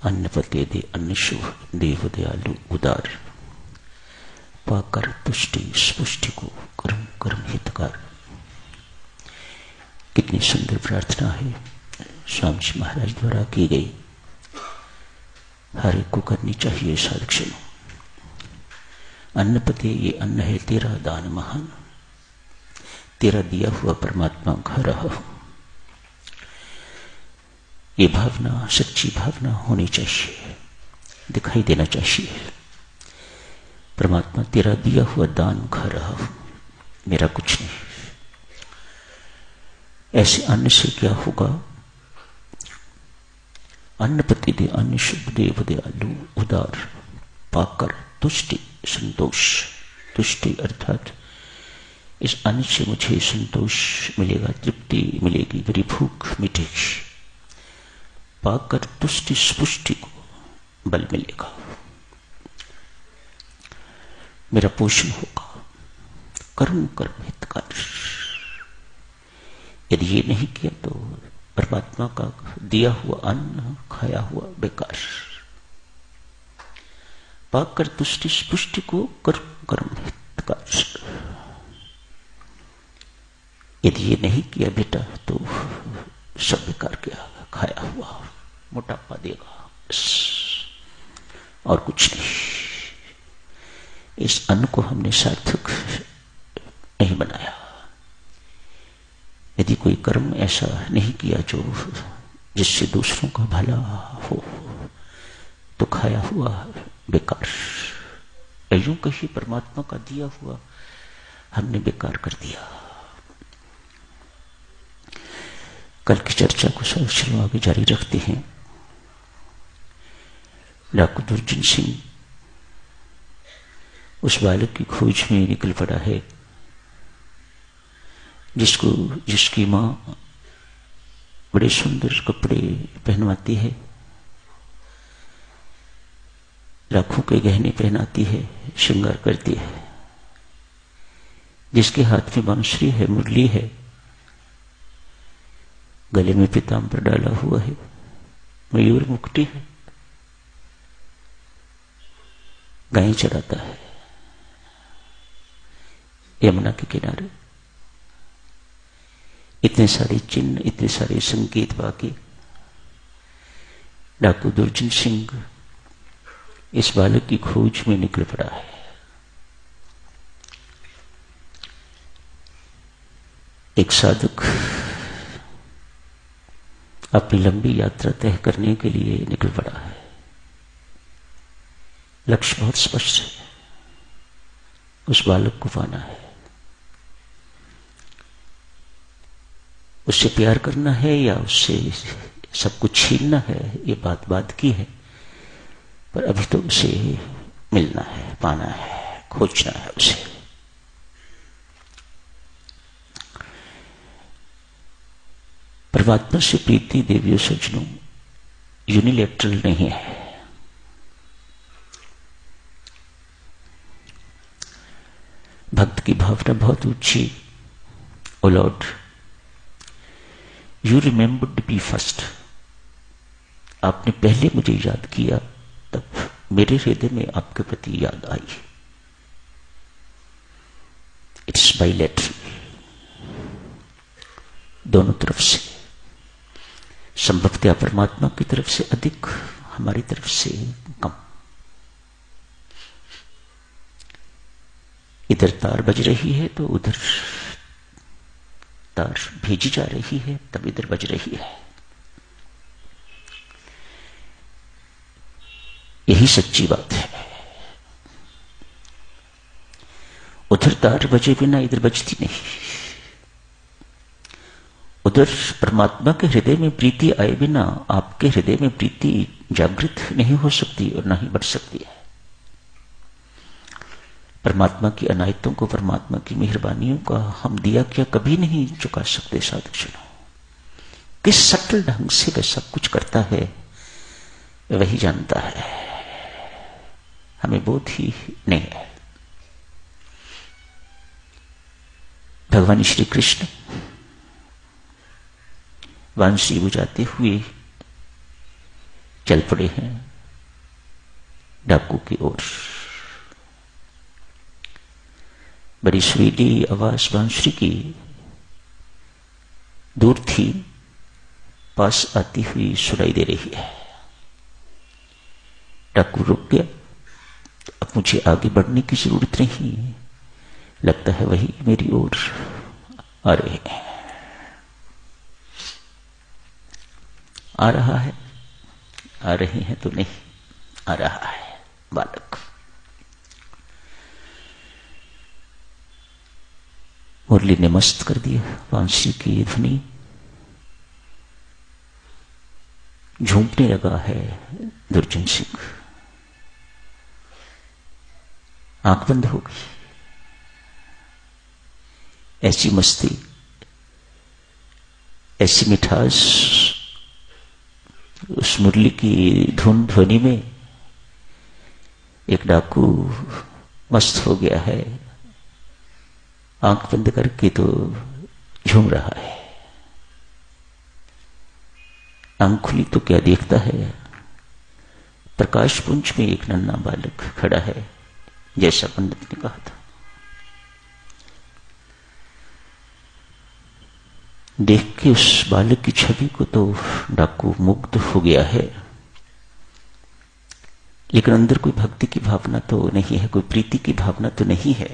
अन्नपते दे अन्न शुभ देव दयालु उदार, पाकर तुष्टि स्पुष्टि को कर्म कर्म हितकार। कितनी सुंदर प्रार्थना है स्वामी जी महाराज द्वारा की गई, हर एक को करनी चाहिए साधक। अन्नपते ये अन्न है तेरा दान महान, तेरा दिया हुआ परमात्मा खा रहा हो। ये भावना सच्ची भावना होनी चाहिए, दिखाई देना चाहिए। परमात्मा तेरा दिया हुआ दान खा रहा हो, मेरा कुछ नहीं। ऐसे अन्न से क्या होगा? अन्नपति दे अन्न शुभ देव दयालु उदार, पाकर तुष्टि संतोष। तुष्टि अर्थात इस अन्न से मुझे संतोष मिलेगा, तृप्ति मिलेगी, मेरी भूख मिटेगी। पाकर तुष्टि स्पुष्टि को बल मिलेगा, मेरा पोषण होगा। कर्म कर्म हितकार। यदि ये नहीं किया तो परमात्मा का दिया हुआ अन्न खाया हुआ बेकार। पाकर तुष्टि स्पुष्टि को कर्म कर्म हितकार। यदि ये नहीं किया बेटा तो सब बेकार गया, खाया हुआ, मोटापा देगा और कुछ नहीं। इस अन्न को हमने सार्थक नहीं बनाया। यदि कोई कर्म ऐसा नहीं किया जो जिससे दूसरों का भला हो तो खाया हुआ बेकार। यूं कहीं परमात्मा का दिया हुआ हमने बेकार कर दिया। कल की चर्चा को चलो आगे जारी रखते हैं। डॉक्टर दुर्जन सिंह उस बालक की खोज में निकल पड़ा है जिसकी मां बड़े सुंदर कपड़े पहनवाती है, लाखों के गहने पहनाती है, श्रृंगार करती है, जिसके हाथ में बांसुरी है, मुरली है, गले में पीतांबर डाला हुआ है, मयूर मुकुटी है, गाय चराता है यमुना के किनारे। इतने सारे चिन्ह, इतने सारे संकेत बाकी। डाकू दुर्जन सिंह इस बालक की खोज में निकल पड़ा है। एक साधक अपनी लंबी यात्रा तय करने के लिए निकल पड़ा है। लक्ष्य बहुत स्पष्ट है, उस बालक को पाना है, उससे प्यार करना है या उससे सब कुछ छीनना है, ये बात की है। पर अभी तो उसे मिलना है, पाना है, खोजना है उसे। परमात्मा से प्रीति देवियों सज्जनों यूनिलैटरल नहीं है। भक्त की भावना बहुत ऊंची। O lord, you remembered me first. आपने पहले मुझे याद किया, तब मेरे हृदय में आपके प्रति याद आई। इट्स बाइलेटरल, दोनों तरफ से। संभवतः परमात्मा की तरफ से अधिक, हमारी तरफ से कम। इधर तार बज रही है तो उधर तार भेजी जा रही है, तब इधर बज रही है। यही सच्ची बात है। उधर तार बजे बिना इधर बजती नहीं। उधर परमात्मा के हृदय में प्रीति आए बिना आपके हृदय में प्रीति जागृत नहीं हो सकती और ना ही बढ़ सकती है। परमात्मा की अनायतों को, परमात्मा की मेहरबानियों का हम दिया क्या कभी नहीं चुका सकते साधुजनों। किस सटल ढंग से वह सब कुछ करता है वही जानता है, हमें बोध ही नहीं है। भगवान श्री कृष्ण बांसुरी बजाते हुए चल पड़े हैं डाकू की ओर। बड़ी सुरीली आवाज बांसुरी की दूर थी, पास आती हुई सुनाई दे रही है। डाकू रुक गया। अब मुझे आगे बढ़ने की जरूरत नहीं, लगता है वही मेरी ओर आ रहे हैं। आ रहा है, आ रहे हैं तो नहीं, आ रहा है बालक। मुरली ने मस्त कर दिया बांसुरी की ध्वनि। झूमने लगा है दुर्जन सिंह। आंख बंद हो गई। ऐसी मस्ती, ऐसी मिठास उस मुरली की धुन ध्वनि में। एक डाकू मस्त हो गया है, आंख बंद करके तो झूम रहा है। आंख खुली तो क्या देखता है, प्रकाश पुंज में एक नन्हा बालक खड़ा है, जैसा पंडित ने कहा था। देख के उस बालक की छवि को तो डाकू मुग्ध हो गया है, लेकिन अंदर कोई भक्ति की भावना तो नहीं है, कोई प्रीति की भावना तो नहीं है।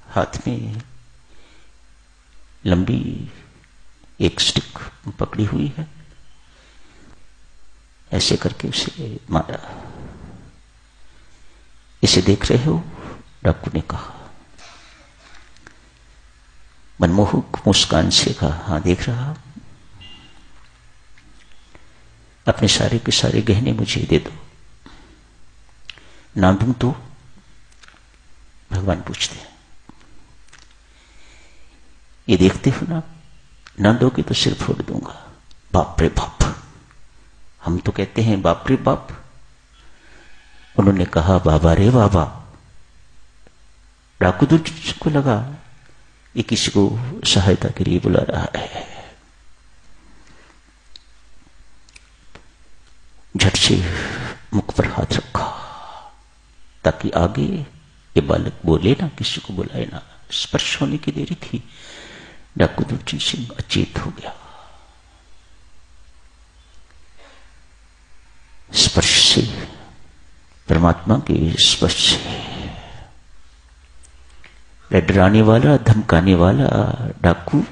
हाथ में लंबी एक स्टिक पकड़ी हुई है, ऐसे करके उसे मारा। इसे देख रहे हो? डाकू ने कहा, मनमोहक मुस्कान से कहा, हां देख रहा। अपने सारे के सारे गहने मुझे दे दो। ना दूं तो? भगवान पूछते हैं। ये देखते हो ना, ना दोगे तो सिर फोड़ दूंगा। बाप रे बाप, हम तो कहते हैं बाप रे बाप, उन्होंने कहा बाबा रे बाबा। डाकू दुर्जन को लगा ये किसी को सहायता के लिए बुला रहा है। झट से मुख पर हाथ रखा ताकि आगे ये बालक बोले ना, किसी को बुलाए ना। स्पर्श होने की देरी थी, डाकू दुर्जन सिंह अचेत हो गया। स्पर्श से, परमात्मा के स्पर्श से, डराने वाला, धमकाने वाला डाकू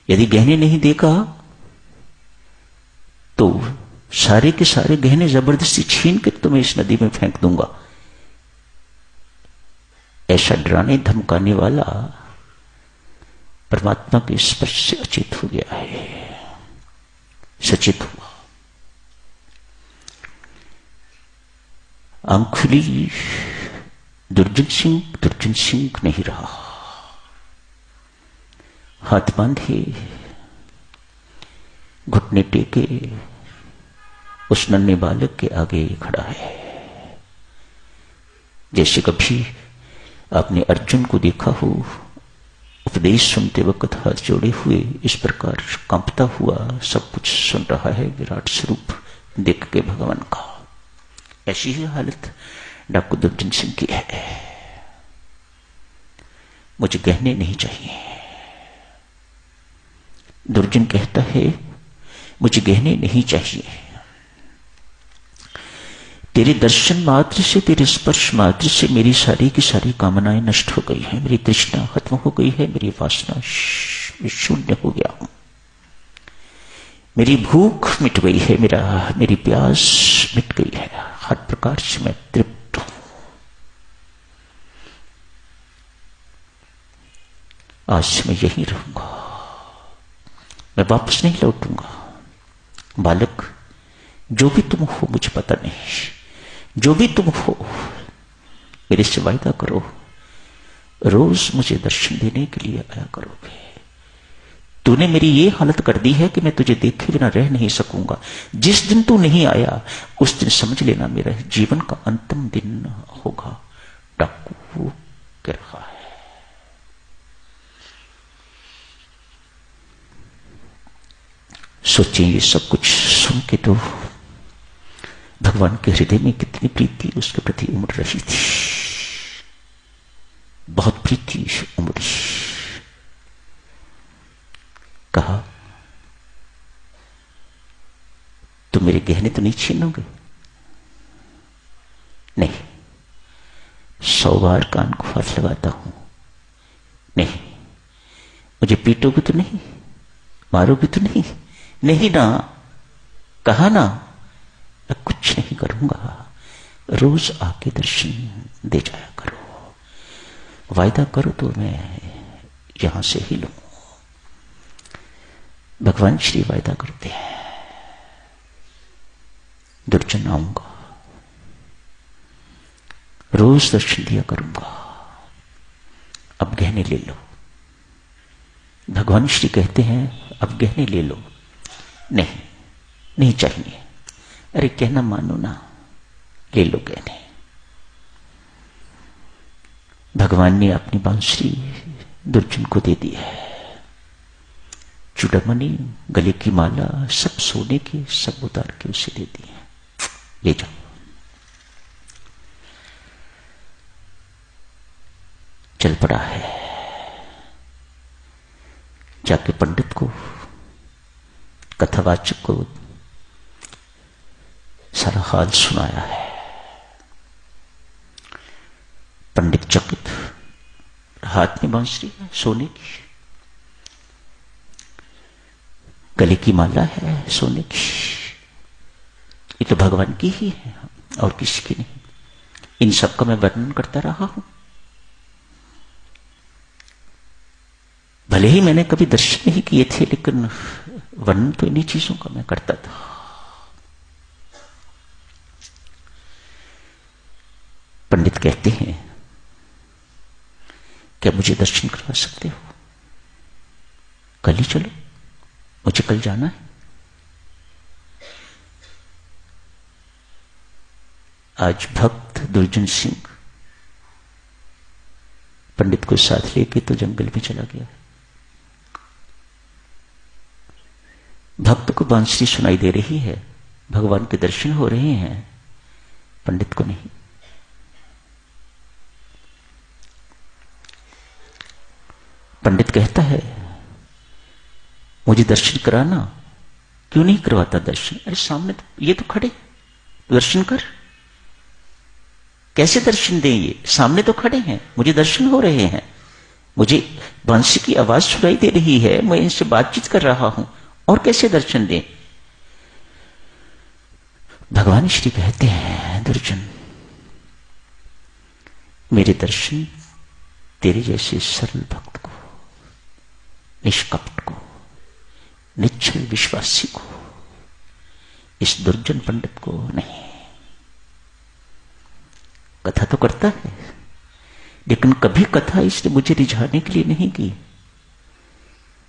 यदि गहने नहीं देगा तो सारे के सारे गहने जबरदस्ती छीन कर तुम्हें इस नदी में फेंक दूंगा। ऐसा डराने धमकाने वाला परमात्मा के स्पर्श से अचेत हो गया है, सचेत हुआ। आंख खुली, दुर्जन सिंह नहीं रहा। हाथ बांधे, घुटने टेके उस नन्हे बालक के आगे खड़ा है। जैसे कभी आपने अर्जुन को देखा हो, उपदेश सुनते वक्त हाथ जोड़े हुए इस प्रकार कांपता हुआ सब कुछ सुन रहा है विराट स्वरूप देख के भगवान का। ऐसी ही हालत डाकू दुर्जन सिंह की है। मुझे गहने नहीं चाहिए। दुर्जन कहता है मुझे गहने नहीं चाहिए। तेरे दर्शन मात्र से, तेरे स्पर्श मात्र से मेरी सारी की सारी कामनाएं नष्ट हो गई हैं, मेरी तृष्णा खत्म हो गई है, मेरी वासना शून्य हो गया हूं, मेरी भूख मिट गई है, मेरी प्यास मिट गई है, हर प्रकार से मैं तृप्त हूं। आज से मैं यहीं रहूंगा, मैं वापस नहीं लौटूंगा। बालक, जो भी तुम हो मुझे पता नहीं, जो भी तुम हो मेरे से वायदा करो, रोज मुझे दर्शन देने के लिए आया करोगे। तूने मेरी ये हालत कर दी है कि मैं तुझे देखे बिना रह नहीं सकूंगा। जिस दिन तू नहीं आया उस दिन समझ लेना मेरा जीवन का अंतिम दिन होगा। डाकू कह रहा है। सोचिए ये सब कुछ सुन के तो भगवान के हृदय में कितनी प्रीति उसके प्रति उमड़ रही थी, बहुत प्रीति उमड़ी। कहा, तुम मेरे गहने तो नहीं छीनोगे? नहीं। 100 बार कान को हाथ लगाता हूं, नहीं। मुझे पीटोगे तो नहीं, मारोगे तो नहीं? नहीं ना। कहा ना, मैं कुछ नहीं करूंगा, रोज आके दर्शन दे जाया करो, वायदा करो तो मैं यहां से ही लूं। भगवान श्री वायदा करते हैं, दुर्जन आऊंगा, रोज दर्शन दिया करूंगा, अब गहने ले लो। भगवान श्री कहते हैं, अब गहने ले लो। नहीं, नहीं चाहिए। अरे कहना मानो ना, ले लो गहने। भगवान ने अपनी बांसुरी दुर्जन को दे दी है। चूड़ामणि, गले की माला, सब सोने की, सब उतार के उसे दे दी है। ले जाओ। चल पड़ा है, जाके पंडित को, कथावाचक को सारा हाल सुनाया है। पंडित चकित, हाथ में बांसुरी है सोने की, गले की माला है सोने की, ये तो भगवान की ही है और किसी की नहीं। इन सब का मैं वर्णन करता रहा हूं। भले ही मैंने कभी दर्शन नहीं किए थे, लेकिन वर्णन तो इन्हीं चीजों का मैं करता था। पंडित कहते हैं, क्या मुझे दर्शन करवा सकते हो? कल ही चलो, मुझे कल जाना है। आज भक्त दुर्जन सिंह पंडित को साथ लेके तो जंगल में चला गया। भक्त को बांसुरी सुनाई दे रही है, भगवान के दर्शन हो रहे हैं, पंडित को नहीं। पंडित कहता है, मुझे दर्शन कराना। क्यों नहीं करवाता दर्शन? अरे सामने तो, ये तो खड़े, दर्शन कर। कैसे दर्शन दें? ये सामने तो खड़े हैं, मुझे दर्शन हो रहे हैं, मुझे बांसुरी की आवाज सुनाई दे रही है, मैं इनसे बातचीत कर रहा हूं, और कैसे दर्शन दें? भगवान श्री कहते हैं, दुर्जन, मेरे दर्शन तेरे जैसे सरल भक्त को, निष्कपट को, निश्चल विश्वासी को, इस दुर्जन पंडित को नहीं। कथा तो करता है, लेकिन कभी कथा इसने मुझे रिझाने के लिए नहीं की,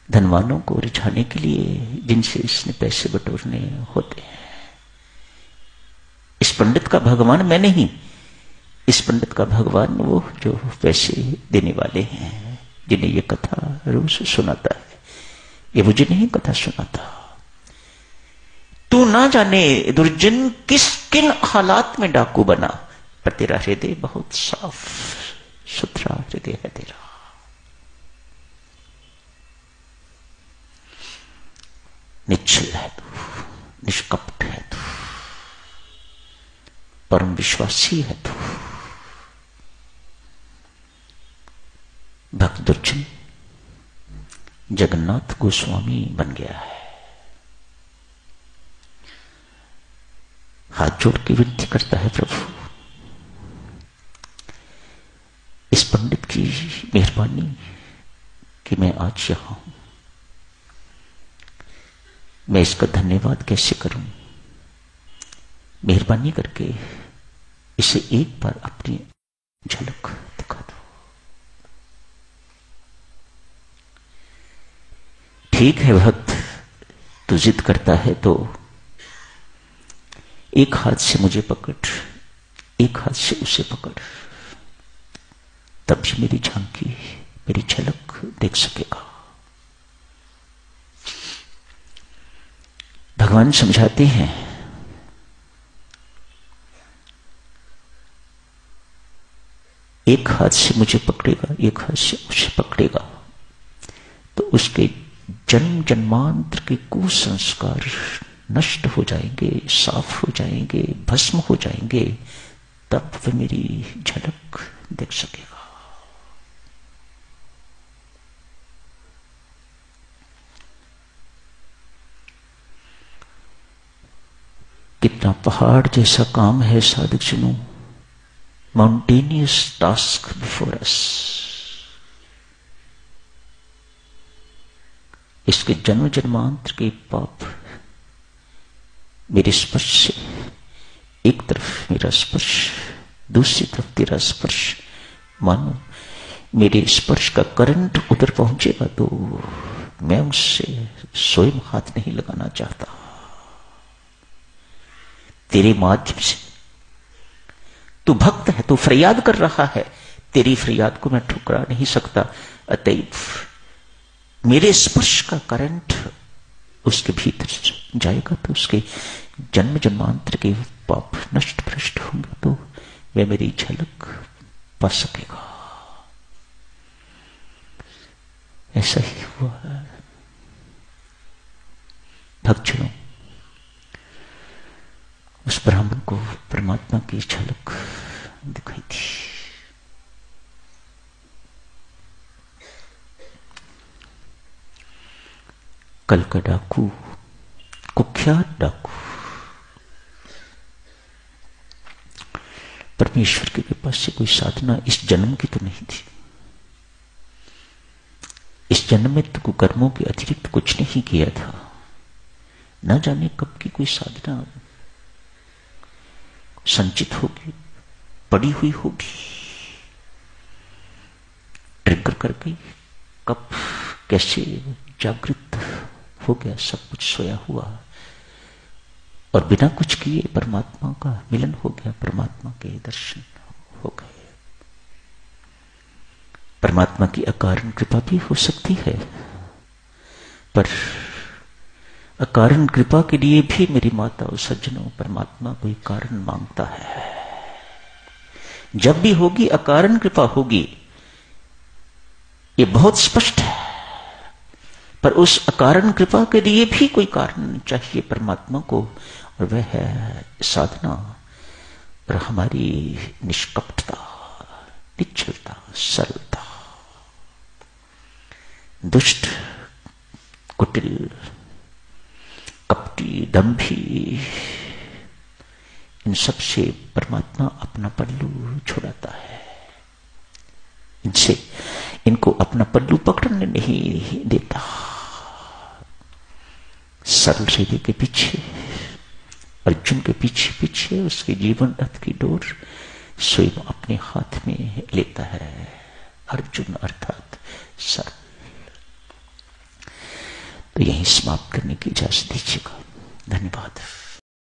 धनवानों को रिझाने के लिए, जिनसे इसने पैसे बटोरने होते हैं। इस पंडित का भगवान मैं नहीं, इस पंडित का भगवान वो जो पैसे देने वाले हैं, जिन्हें ये कथा रोज सुनाता है। ये मुझे नहीं कथा सुनाता। तू ना जाने दुर्जन किन हालात में डाकू बना, पर तेरा हृदय बहुत साफ सुथरा हृदय है तेरा। निश्चल है तू, निष्कपट है तू, परम विश्वासी है तू। भक्त दुर्जन जगन्नाथ गोस्वामी बन गया है। हाथ जोड़ के विनती करता है, प्रभु इस पंडित की मेहरबानी कि मैं आज यहां हूं, मैं इसका धन्यवाद कैसे करूं? मेहरबानी करके इसे एक बार अपनी झलक दिखा दो। ठीक है भक्त, तू जिद करता है तो एक हाथ से मुझे पकड़, एक हाथ से उसे पकड़, तभी मेरी झांकी, मेरी झलक देख सकेगा। भगवान समझाते हैं, एक हाथ से मुझे पकड़ेगा, एक हाथ से उसे पकड़ेगा, तो उसके जन्म जन्मांतर के कुसंस्कार नष्ट हो जाएंगे, साफ हो जाएंगे, भस्म हो जाएंगे, तब वह मेरी झलक देख सकेगा। कितना पहाड़ जैसा काम है साधक जनों, माउंटेनियस टास्क बिफोर अस। इसके जन्म जन्मांतर के पाप मेरे स्पर्श से, एक तरफ मेरा स्पर्श, दूसरी तरफ तेरा स्पर्श, मानो मेरे स्पर्श का करंट उधर पहुंचेगा तो मैं उससे स्वयं हाथ नहीं लगाना चाहता। तेरे माध्यम से, तू भक्त है, तू फरियाद कर रहा है, तेरी फरियाद को मैं ठुकरा नहीं सकता। अतएव मेरे स्पर्श का करंट उसके भीतर जाएगा तो उसके जन्म जन्मांतर के पाप नष्ट भ्रष्ट होंगे, तो वह मेरी झलक पा सकेगा। ऐसा ही हुआ है भक्तजनों। उस ब्राह्मण को परमात्मा की झलक दिखाई थी। कल का डाकू, कुख्यात डाकू, परमेश्वर के कृपा से कोई साधना इस जन्म की तो नहीं थी। इस जन्म में तो कर्मों के अतिरिक्त कुछ नहीं किया था। न जाने कब की कोई साधना संचित होगी, पड़ी हुई होगी, ट्रिगर कर गई, कब कैसे जागृत हो गया, सब कुछ सोया हुआ और बिना कुछ किए परमात्मा का मिलन हो गया, परमात्मा के दर्शन हो गए। परमात्मा की अकारण कृपा भी हो सकती है, पर अकारण कृपा के लिए भी मेरी माता और सज्जनों, परमात्मा कोई कारण मांगता है। जब भी होगी अकारण कृपा होगी, ये बहुत स्पष्ट है, पर उस अकारण कृपा के लिए भी कोई कारण चाहिए परमात्मा को, और वह है साधना और हमारी निष्कपटता, निश्चलता, सरलता। दुष्ट, कुटिल, कपटी, दंभी, इन सब से परमात्मा अपना पल्लू छुड़ाता है। इनको अपना पल्लू पकड़ने नहीं देता। सरल हृदय के पीछे, अर्जुन के पीछे पीछे उसके जीवन रथ की डोर स्वयं अपने हाथ में लेता है अर्जुन, अर्थात सरल। तो यहीं समाप्त करने की इजाजत दीजिएगा। धन्यवाद।